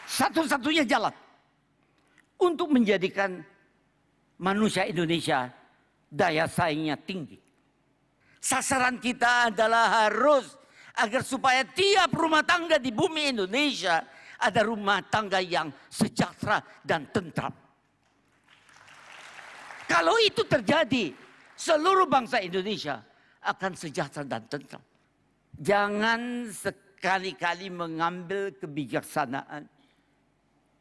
Satu-satunya jalan untuk menjadikan manusia Indonesia daya saingnya tinggi. Sasaran kita adalah harus agar supaya tiap rumah tangga di bumi Indonesia ada rumah tangga yang sejahtera dan tentram. Kalau itu terjadi, seluruh bangsa Indonesia akan sejahtera dan tentram. Jangan sekali-kali mengambil kebijaksanaan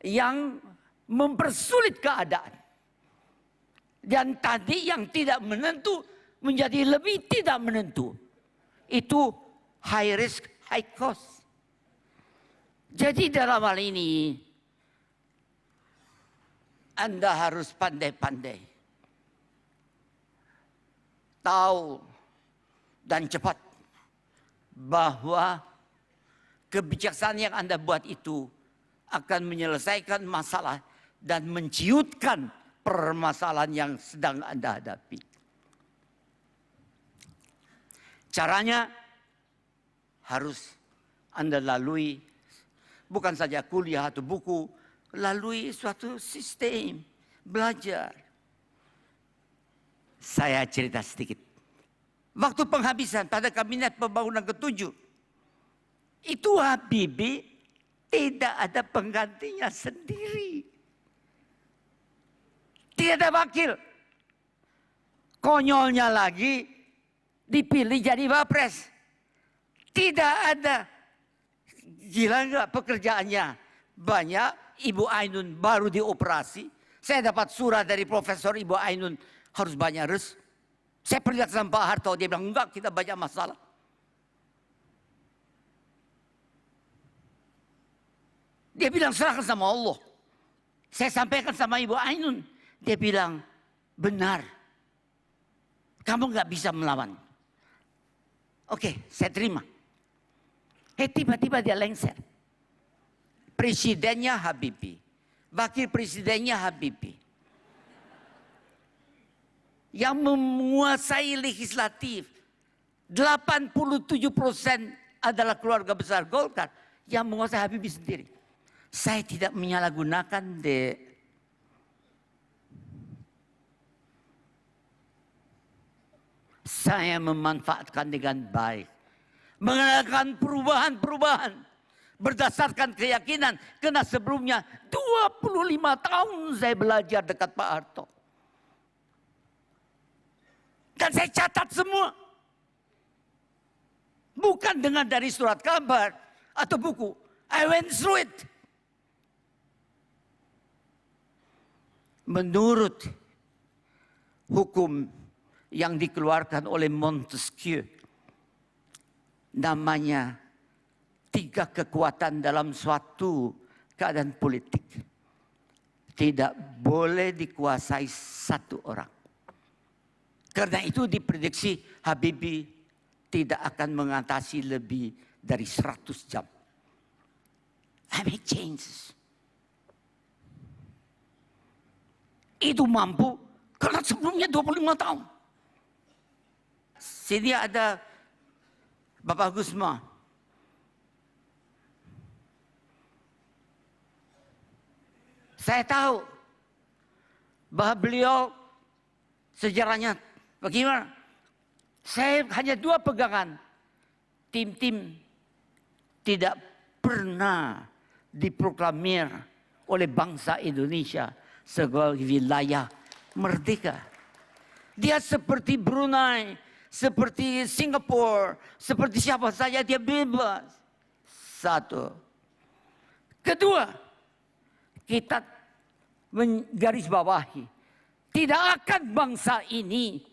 yang mempersulit keadaan. Dan tadi yang tidak menentu menjadi lebih tidak menentu. Itu high risk, high cost. Jadi dalam hal ini Anda harus pandai-pandai, tahu dan cepat bahwa kebijaksanaan yang Anda buat itu akan menyelesaikan masalah dan menciutkan permasalahan yang sedang Anda hadapi. Caranya harus Anda lalui bukan saja kuliah atau buku, lalui suatu sistem belajar. Saya cerita sedikit. Waktu penghabisan pada kabinet pembangunan ke-7, itu Habibie tidak ada penggantinya sendiri. Tidak ada wakil. Konyolnya lagi dipilih jadi wapres. Tidak ada. Gila enggak pekerjaannya? Banyak. Ibu Ainun baru dioperasi. Saya dapat surat dari Profesor Ibu Ainun harus banyak res. Saya perlihatkan sama Pak Harto, dia bilang enggak, kita banyak masalah. Dia bilang serahkan sama Allah. Saya sampaikan sama Ibu Ainun. Dia bilang benar. Kamu nggak bisa melawan. Oke, saya terima. Tiba-tiba dia lengser. Presidennya Habibie. Wakil presidennya Habibie. Yang menguasai legislatif. 87% adalah keluarga besar Golkar. Yang menguasai Habibie sendiri. Saya tidak menyalahgunakan saya memanfaatkan dengan baik. Mengadakan perubahan-perubahan. Berdasarkan keyakinan. Karena sebelumnya 25 tahun saya belajar dekat Pak Harto. Dan saya catat semua. Bukan dengan dari surat kabar atau buku. I went through it. Menurut hukum yang dikeluarkan oleh Montesquieu, namanya 3 kekuatan dalam suatu keadaan politik. Tidak boleh dikuasai satu orang. Karena itu diprediksi Habibie tidak akan mengatasi lebih dari 100 jam. I make changes. Itu mampu karena sebelumnya 25 tahun. Sini ada Bapak Gusma. Saya tahu bahwa beliau sejarahnya bagaimana. Saya hanya 2 pegangan. Tim-tim tidak pernah diproklamir oleh bangsa Indonesia sebagai wilayah merdeka. Dia seperti Brunei, seperti Singapura, seperti siapa saja dia bebas. 1. Kedua, kita menggarisbawahi tidak akan bangsa ini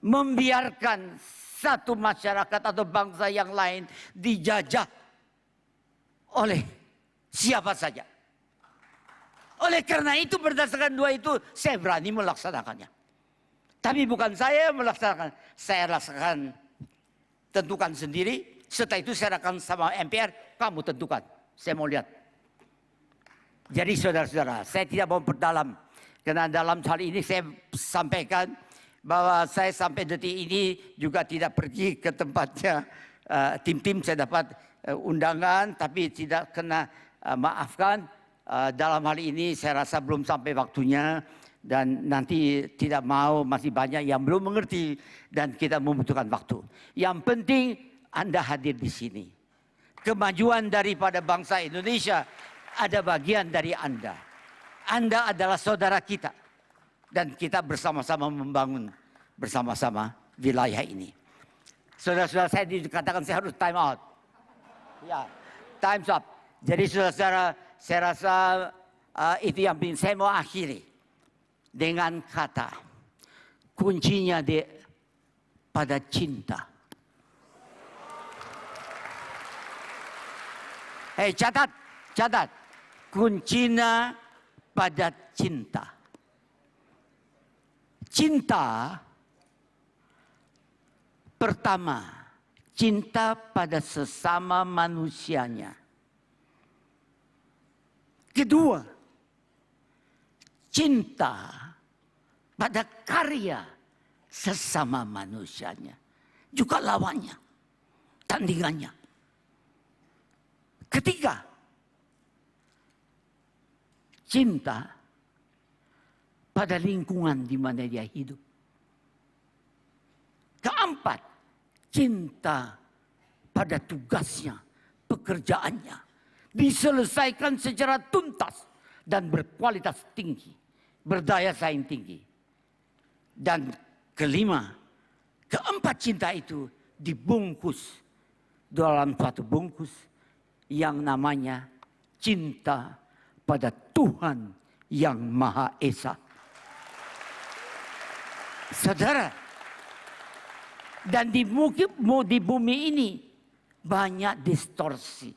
membiarkan satu masyarakat atau bangsa yang lain dijajah oleh siapa saja. Oleh karena itu berdasarkan 2 itu saya berani melaksanakannya. Tapi bukan saya yang melaksanakan. Saya laksanakan, tentukan sendiri. Setelah itu saya akan sama MPR, kamu tentukan. Saya mau lihat. Jadi saudara-saudara, saya tidak mau berdalam. Karena dalam hal ini saya sampaikan bahwa saya sampai detik ini juga tidak pergi ke tempatnya tim-tim. Saya dapat undangan, tapi tidak kena maafkan. Dalam hal ini saya rasa belum sampai waktunya dan nanti tidak mau, masih banyak yang belum mengerti dan kita membutuhkan waktu. Yang penting Anda hadir di sini. Kemajuan daripada bangsa Indonesia ada bagian dari Anda. Anda adalah saudara kita dan kita bersama-sama membangun bersama-sama wilayah ini. Saudara-saudara, saya dikatakan saya harus time out. Ya, time's up. Jadi saudara-saudara, saya rasa itu yang penting. Saya mau akhiri dengan kata kuncinya pada cinta. Catat. Kuncinya pada cinta. Cinta pertama, cinta pada sesama manusianya. Kedua, cinta pada karya sesama manusianya. Juga lawannya, tandingannya. Ketiga, cinta pada lingkungan di mana dia hidup. Keempat, cinta pada tugasnya, pekerjaannya. Diselesaikan secara tuntas dan berkualitas tinggi, berdaya saing tinggi. Dan kelima, keempat cinta itu dibungkus dalam suatu bungkus yang namanya cinta pada Tuhan yang Maha Esa. Saudara, dan di bumi ini banyak distorsi.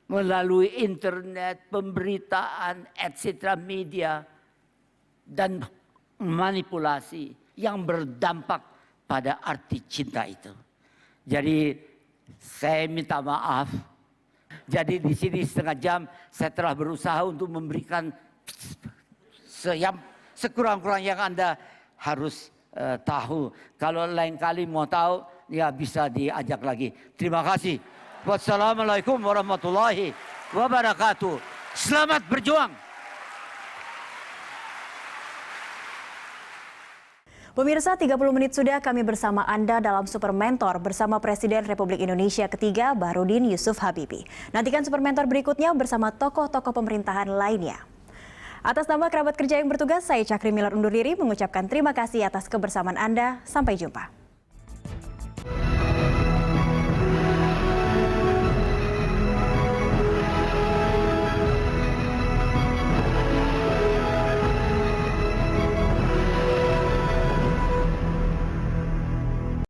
Melalui internet, pemberitaan, etc. media, dan manipulasi yang berdampak pada arti cinta itu. Jadi saya minta maaf. Jadi di sini setengah jam saya telah berusaha untuk memberikan sekurang-kurang yang Anda harus tahu. Kalau lain kali mau tahu, ya bisa diajak lagi. Terima kasih. Wassalamualaikum warahmatullahi wabarakatuh. Selamat berjuang. Pemirsa, 30 menit sudah kami bersama Anda dalam Super Mentor bersama Presiden Republik Indonesia ketiga Bahrudin Yusuf Habibie. Nantikan Super Mentor berikutnya bersama tokoh-tokoh pemerintahan lainnya. Atas nama kerabat kerja yang bertugas, saya Cakri Milar undur diri mengucapkan terima kasih atas kebersamaan Anda. Sampai jumpa.